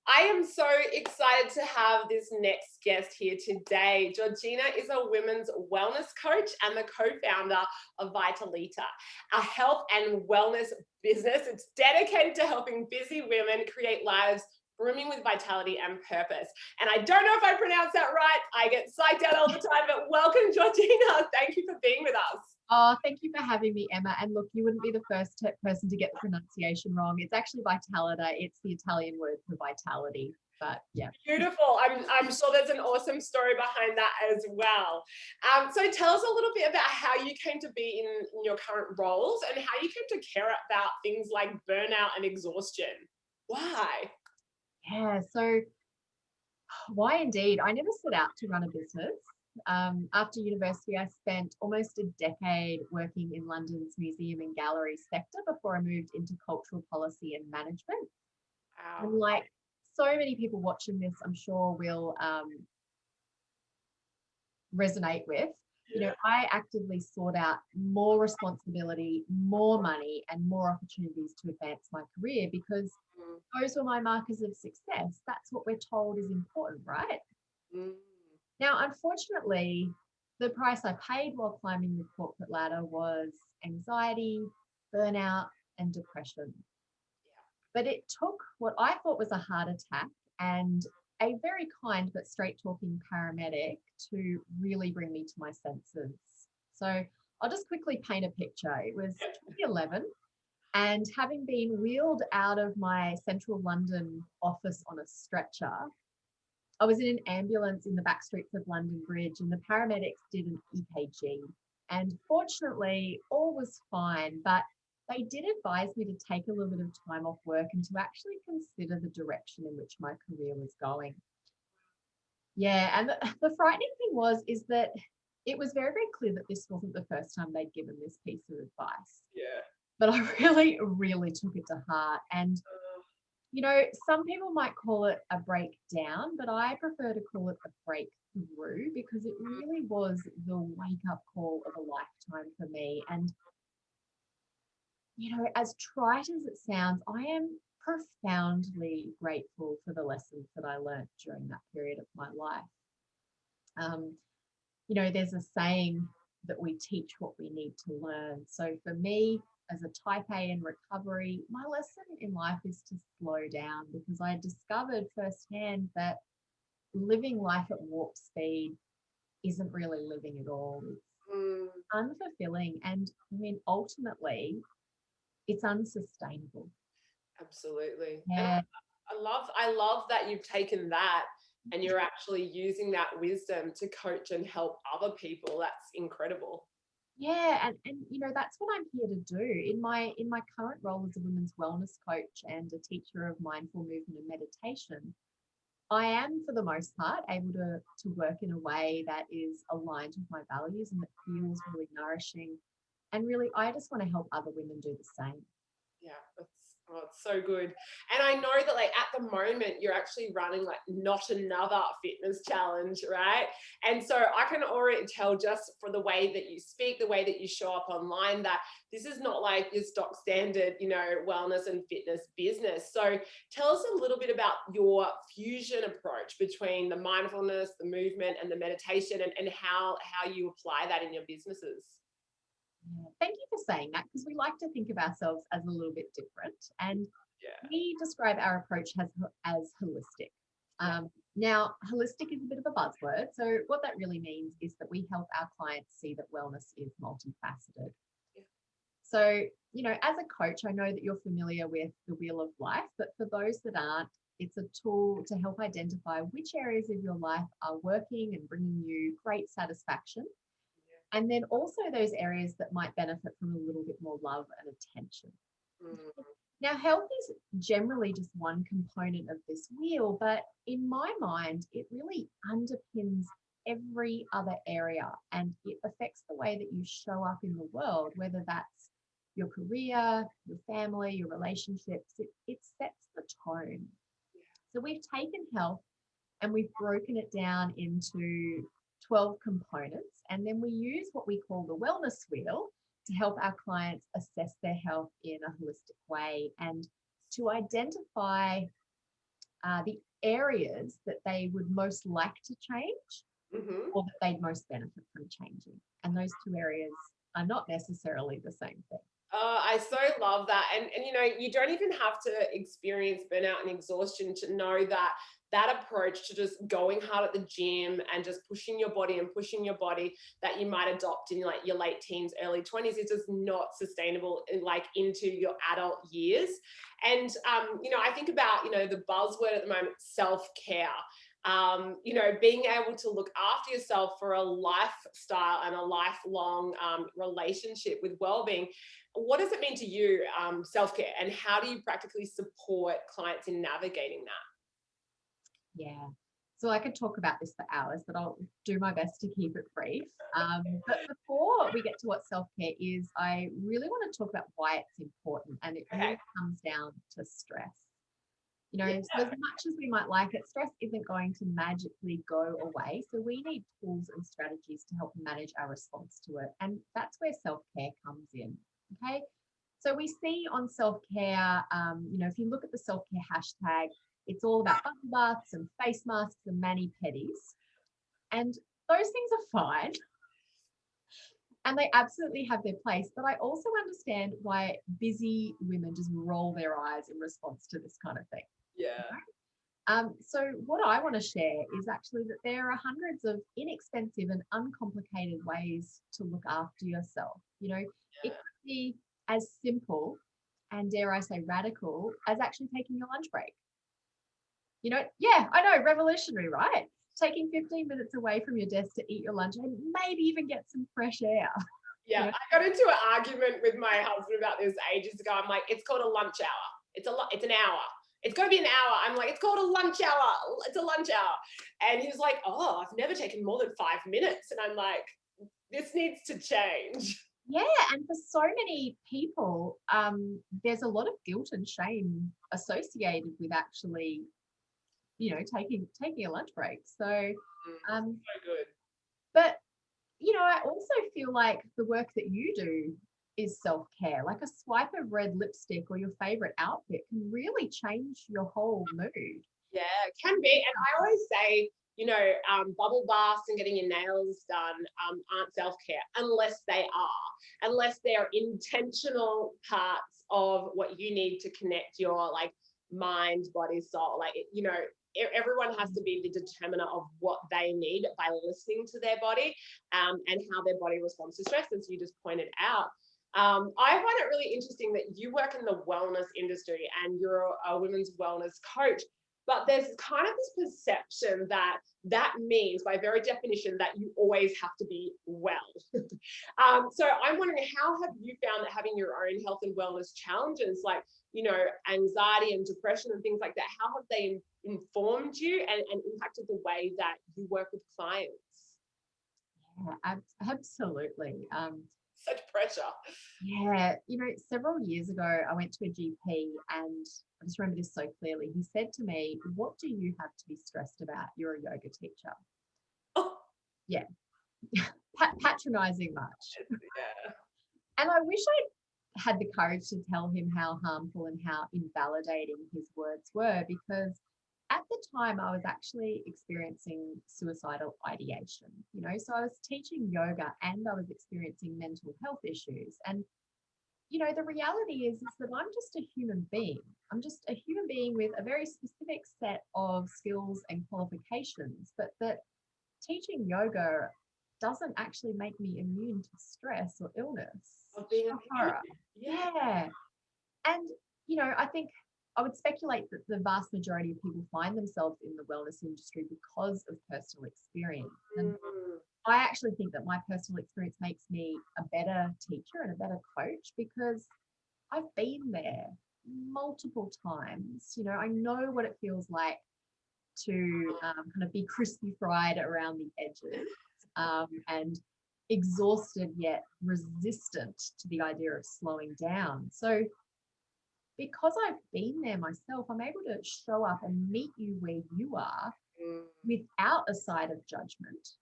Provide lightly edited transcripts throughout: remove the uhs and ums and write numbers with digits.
I am so excited to have this next guest here today. Georgina is a women's wellness coach and the co-founder of Vitalita, a health and wellness business. It's dedicated to helping busy women create lives brimming with vitality and purpose. And I don't know if I pronounced that right. I get psyched out all the time, but welcome, Georgina. Thank you for being with us. Oh, thank you for having me, Emma. And look, you wouldn't be the first person to get the pronunciation wrong. It's actually Vitalita. It's the Italian word for vitality. But yeah. Beautiful. I'm sure there's an awesome story behind that as well. So tell us a little bit about how you came to be in your current roles and how you came to care about things like burnout and exhaustion. Why? Yeah. So why indeed? I never set out to run a business. After university, I spent almost a decade working in London's museum and gallery sector before I moved into cultural policy and management. And Wow. like so many people watching this, I'm sure will resonate with. Yeah. I actively sought out more responsibility, more money, and more opportunities to advance my career because Mm, those were my markers of success. That's what we're told is important, right? mm, Now, unfortunately, the price I paid while climbing the corporate ladder was anxiety, burnout, and depression. But it took what I thought was a heart attack and a very kind but straight talking paramedic to really bring me to my senses. So I'll just quickly paint a picture. It was yeah. 2011, and having been wheeled out of my central London office on a stretcher, I was in an ambulance in the back streets of London Bridge, and the paramedics did an EKG. And fortunately, all was fine, but they did advise me to take a little bit of time off work and to actually consider the direction in which my career was going. Yeah, and the frightening thing is that it was very, very clear that this wasn't the first time they'd given this piece of advice. Yeah. But I really, really took it to heart. And Uh, some people might call it a breakdown, but I prefer to call it a breakthrough because it really was the wake up call of a lifetime for me. And, as trite as it sounds, I am profoundly grateful for the lessons that I learned during that period of my life. Um, there's a saying that we teach what we need to learn. So for me, as a type A in recovery, my lesson in life is to slow down because I discovered firsthand that living life at warp speed isn't really living at all. It's mm, unfulfilling. And I mean, ultimately, it's unsustainable. absolutely. And Yeah. I love that you've taken that and you're actually using that wisdom to coach and help other people. That's incredible. Yeah, and that's what I'm here to do. In my current role as a women's wellness coach and a teacher of mindful movement and meditation, I am for the most part able to work in a way that is aligned with my values and that feels really nourishing. And really, I just want to help other women do the same. Yeah, it's so good. And I know that like at the moment you're actually running like not another fitness challenge, right? And so I can already tell just for the way that you speak, the way that you show up online, that this is not like your stock standard, wellness and fitness business. So tell us a little bit about your fusion approach between the mindfulness, the movement, and the meditation, and how you apply that in your businesses. Yeah. Thank you for saying that because we like to think of ourselves as a little bit different. And Yeah. we describe our approach as holistic. Yeah. Now, holistic is a bit of a buzzword. So, what that really means is that we help our clients see that wellness is multifaceted. Yeah. So, as a coach, I know that you're familiar with the Wheel of Life, but for those that aren't, it's a tool to help identify which areas of your life are working and bringing you great satisfaction. And then also those areas that might benefit from a little bit more love and attention. Mm, Now, health is generally just one component of this wheel, but in my mind, it really underpins every other area and it affects the way that you show up in the world, whether that's your career, your family, your relationships. It sets the tone. So we've taken health and we've broken it down into 12 components. And then we use what we call the wellness wheel to help our clients assess their health in a holistic way and to identify the areas that they would most like to change Mm-hmm. or that they'd most benefit from changing. And those two areas are not necessarily the same thing. I so love that. And you know, you don't even have to experience burnout and exhaustion to know that that approach to just going hard at the gym and just pushing your body and pushing your body that you might adopt in like your late teens, early 20s is just not sustainable in like into your adult years. And you know, I think about, you know, the buzzword at the moment, self-care. You know, being able to look after yourself for a lifestyle and a lifelong relationship with well-being. What does it mean to you, self-care, and how do you practically support clients in navigating that? Yeah. So I could talk about this for hours, but I'll do my best to keep it brief. But before we get to what self-care is, I really want to talk about why it's important. And it Okay. really comes down to stress. You know, Yeah. so as much as we might like it, stress isn't going to magically go away. So we need tools and strategies to help manage our response to it. And that's where self-care comes in. Okay. So we see on self-care, you know, if you look at the self-care hashtag, it's all about bubble baths and face masks and mani-pedis. And those things are fine. And they absolutely have their place. But I also understand why busy women just roll their eyes in response to this kind of thing. Yeah. So what I want to share is actually that there are hundreds of inexpensive and uncomplicated ways to look after yourself. You know, it could be as simple and dare I say radical as actually taking your lunch break. You know, yeah, I know, revolutionary, right? Taking 15 minutes away from your desk to eat your lunch and maybe even get some fresh air. Yeah, You know? I got into an argument with my husband about this ages ago. I'm like, it's called a lunch hour. It's an hour. It's going to be an hour. I'm like, it's called a lunch hour. It's a lunch hour. And he was like, oh, I've never taken more than 5 minutes. And I'm like, this needs to change. Yeah, and for so many people, there's a lot of guilt and shame associated with actually, you know, taking a lunch break. So, So good. but you know, I also feel like the work that you do is self-care. Like a swipe of red lipstick or your favorite outfit can really change your whole mood. Yeah, it can be. And I always say, you know, bubble baths and getting your nails done aren't self-care unless they are, unless they're intentional parts of what you need to connect your like mind, body, soul. Like, you know, everyone has to be the determiner of what they need by listening to their body and how their body responds to stress, as you just pointed out. I find it really interesting that you work in the wellness industry and you're a women's wellness coach. But there's kind of this perception that that means, by very definition, that you always have to be well. So I'm wondering, how have you found that having your own health and wellness challenges, like, you know, anxiety and depression and things like that, how have they informed you and impacted the way that you work with clients? Yeah, absolutely. Such pressure. Yeah, you know, several years ago, I went to a GP and I just remember this so clearly. He said to me, "What do you have to be stressed about? You're a yoga teacher." Oh, Yeah, patronizing much. yeah. And I wish I had the courage to tell him how harmful and how invalidating his words were, because at the time I was actually experiencing suicidal ideation, you know, so I was teaching yoga and I was experiencing mental health issues. And, you know, the reality is that I'm just a human being. I'm just a human being with a very specific set of skills and qualifications, but that teaching yoga doesn't actually make me immune to stress or illness. Of being a Horror. yeah. Yeah. And, you know, I think I would speculate that the vast majority of people find themselves in the wellness industry because of personal experience. And Mm. I actually think that my personal experience makes me a better teacher and a better coach because I've been there multiple times. You know, I know what it feels like to kind of be crispy fried around the edges and exhausted yet resistant to the idea of slowing down. So because I've been there myself, I'm able to show up and meet you where you are Mm. without a side of judgment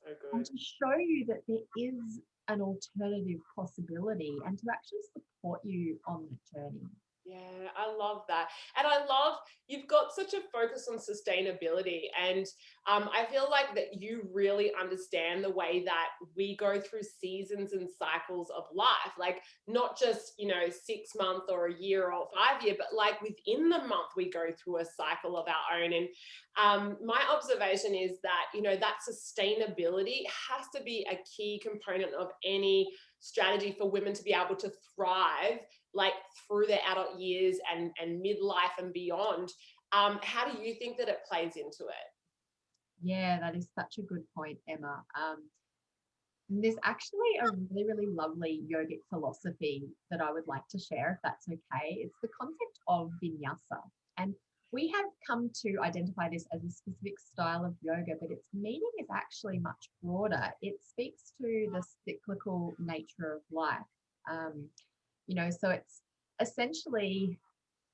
So and good. to show you that there is an alternative possibility and to actually support you on the journey. Yeah, I love that. And I love you've got such a focus on sustainability. And I feel like that you really understand the way that we go through seasons and cycles of life. Like, not just, 6 month or a year or 5 year, but like within the month, we go through a cycle of our own. And my observation is that, that sustainability has to be a key component of any strategy for women to be able to thrive, like through their adult years and midlife and beyond. How do you think that it plays into it? Yeah, that is such a good point, Emma. And there's actually a really, really lovely yogic philosophy that I would like to share, if that's okay. It's the concept of vinyasa. And we have come to identify this as a specific style of yoga, but its meaning is actually much broader. It speaks to the cyclical nature of life. Um, so it's essentially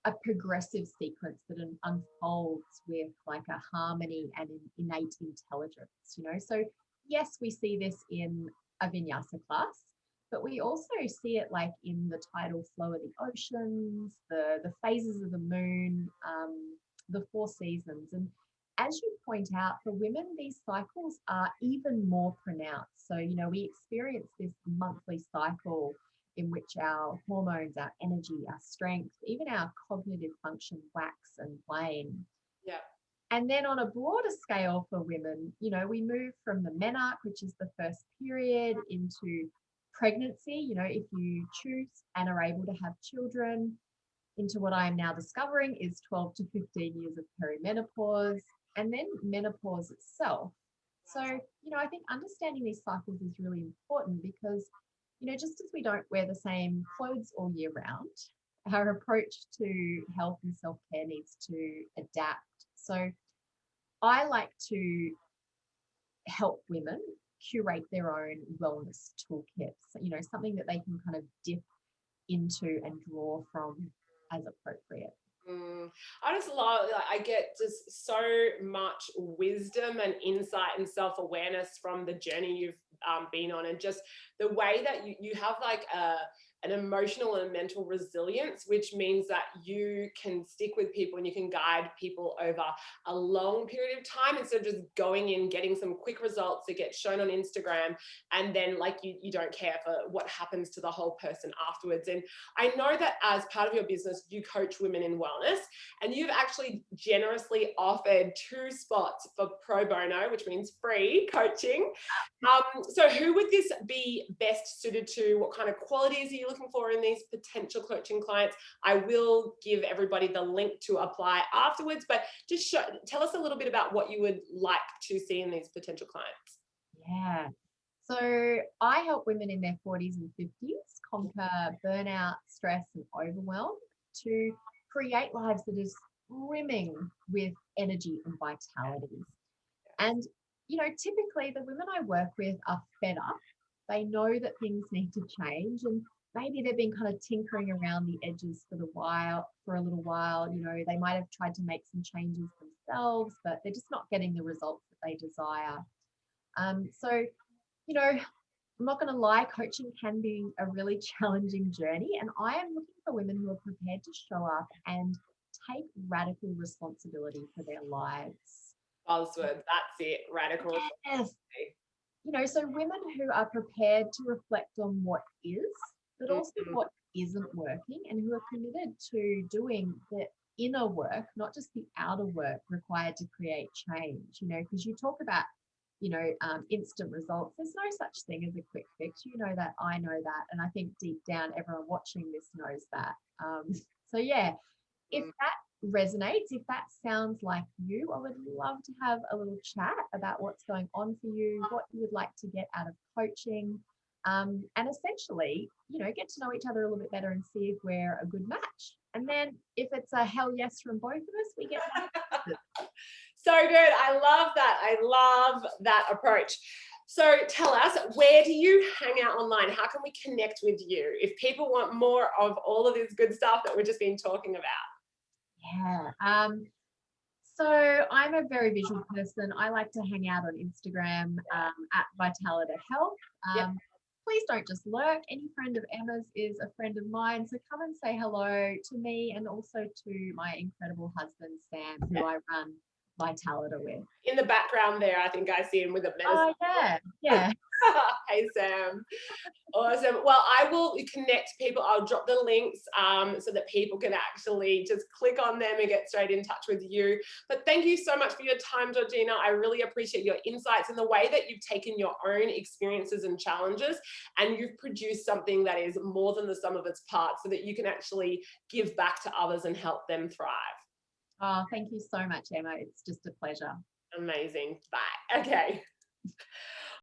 a progressive sequence that unfolds with like a harmony and an innate intelligence, So yes, we see this in a vinyasa class, but we also see it like in the tidal flow of the oceans, the phases of the moon, the four seasons. And as you point out, for women, these cycles are even more pronounced. So, we experience this monthly cycle in which our hormones, our energy, our strength, even our cognitive function wax and wane. Yeah. And then on a broader scale for women, we move from the menarche, which is the first period, into pregnancy, if you choose and are able to have children, into what I am now discovering is 12 to 15 years of perimenopause, and then menopause itself. So, I think understanding these cycles is really important because, just as we don't wear the same clothes all year round, our approach to health and self-care needs to adapt. So I like to help women curate their own wellness toolkits, something that they can kind of dip into and draw from as appropriate. I just love, like, I get just so much wisdom and insight and self awareness from the journey you've been on, and just the way that you have like an emotional and mental resilience, which means that you can stick with people and you can guide people over a long period of time instead of just going in, getting some quick results that get shown on Instagram, and then like you don't care for what happens to the whole person afterwards. And I know that as part of your business, you coach women in wellness, and you've actually generously offered 2 spots for pro bono, which means free coaching. So who would this be best suited to? What kind of qualities are you looking for in these potential coaching clients? I will give everybody the link to apply afterwards, but just tell us a little bit about what you would like to see in these potential clients. Yeah. So I help women in their 40s and 50s conquer burnout, stress, and overwhelm to create lives that is brimming with energy and vitality. And, typically the women I work with are fed up. They know that things need to change, and maybe they've been kind of tinkering around the edges for a little while. They might have tried to make some changes themselves, but they're just not getting the results that they desire. So, I'm not going to lie, coaching can be a really challenging journey, and I am looking for women who are prepared to show up and take radical responsibility for their lives. Buzzword, that's it, radical. Yes. So women who are prepared to reflect on what is, but also what isn't working, and who are committed to doing the inner work, not just the outer work required to create change, because you talk about, instant results. There's no such thing as a quick fix. You know that, I know that, and I think deep down everyone watching this knows that. So yeah, if that resonates, if that sounds like you, I would love to have a little chat about what's going on for you, what you would like to get out of coaching, and essentially, get to know each other a little bit better and see if we're a good match. And then if it's a hell yes from both of us, we get So good. I love that. I love that approach. So tell us, where do you hang out online? How can we connect with you if people want more of all of this good stuff that we've just been talking about? Yeah. So I'm a very visual person. I like to hang out on Instagram at Vitalita Health. Yep. please don't just lurk. Any friend of Emma's is a friend of mine. So come and say hello to me and also to my incredible husband, Sam, who I run Vitalita with. In the background there, I think I see him with a medicine. Oh, yeah. Yeah. Hey, Sam. Awesome. Well, I will connect people. I'll drop the links so that people can actually just click on them and get straight in touch with you. But thank you so much for your time, Georgina. I really appreciate your insights and the way that you've taken your own experiences and challenges and you've produced something that is more than the sum of its parts so that you can actually give back to others and help them thrive. Oh, thank you so much, Emma. It's just a pleasure. Amazing. Bye. Okay.